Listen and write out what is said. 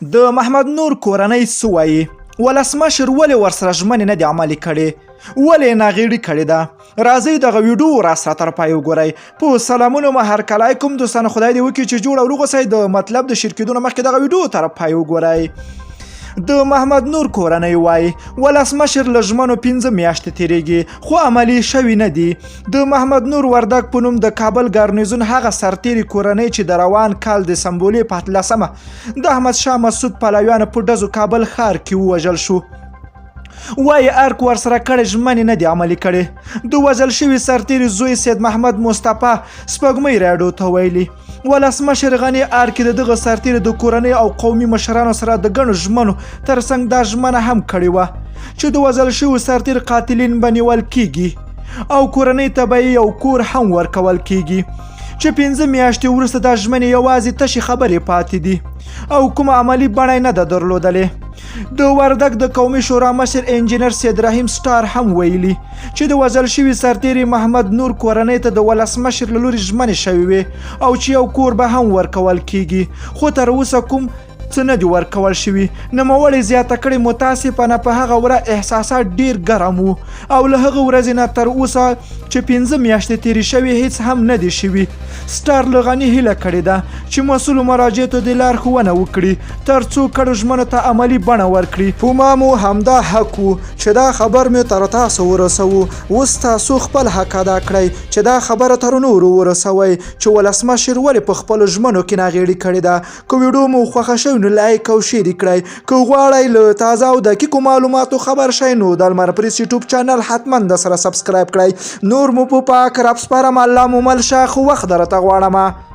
د محمد نور کورنۍ څه وایي؟ ولسمشر ولې ورسره ژمنې نه دي عملي کړې؟ ولې ناغېړي کړې ده؟ راځئ دغه ویډیو راسره تر پای وګورئ. په سلامونو مه هرکلی کوم دوستانو، خدای دې وکړي چې جوړ او روغ اوسئ. د مطلب د شیر کېدو نه مخکې دغه ویډیو تر پای وګورئ. د محمد نور کورنۍ وایي ولسمشر له ژمنو 5 میاشتې تېرېږي خو عملي شوي نه دي. د محمد نور وردګ په نوم د کابل ګارنیزون هغه سرتېري کورنۍ چې د روان کال د سمبولې په 18مه د احمدشاه مسعود پلویانو په ډزو کابل ښار کې ووژل شو. وایي ارک ورسره کړې ژمنې نه دي عملي کړې. د وژل شوي سرتېري زوی سید محمد مصطفی سپوږمۍ راډیو ته ویلي ولسمشر غني ارکي د دغه سرتېري د کورنۍ او قومي مشرانو سره د ګڼو ژمنو ترڅنګ دا ژمنه هم کړې وه چې د وژل شوي سرتېري قاتلین به نیول کیږي او کورنۍ ته به یو کور هم ورکول کیږي، چې 5 میاشتې وروسته دا ژمنې یوازې تشې خبرې پاتې دي او کومه عملي بڼه نه ده درلودلې. د وردګ د قومي شورا مشر انجینر سید رحیم سټار هم ویلي چې د وژل شوي سرتېري محمد نور کورنۍ ته د ولسمشر له لوري ژمنې شوې وې او چې یو کور به هم ورکول کیږي، خو تر اوسه کوم څه نه دي ورکول شوي. نوموړې زیاته کړې متاسفانه په هغه وره احساسات ډیر ګرم وو او له هغه ورځې نه تر اوسه چې 5 میاشتې تېرې شوې هیڅ هم نه دي شوي. سټار له غني هیله کړې ده چې مسؤلو مراجعو د لارښوونه وکړي تر څو کړو ژمنو ته عملي بڼه ورکړي. په ما مو همدا حق وو چې دا خبر مې تر تاسو ورسوو. اوس تاسو خپل حق ادا کړئ چې دا خبره تر نورو ورسوئ چې ولسمشر ولې په خپلو ژمنو کې ناغېړي کړې ده. که ویډیو مو خوښه شوې نو لایک او شیر کړئ. که غواړئ له تازه او دقیقو معلوماتو خبر شئ نو د لمر پریس یوټیوب چینل حتما د سره سبسکرایب کړئ. نور مو په پاک رب سپارم. الله مو مل شه، خو وخت درته غواړم.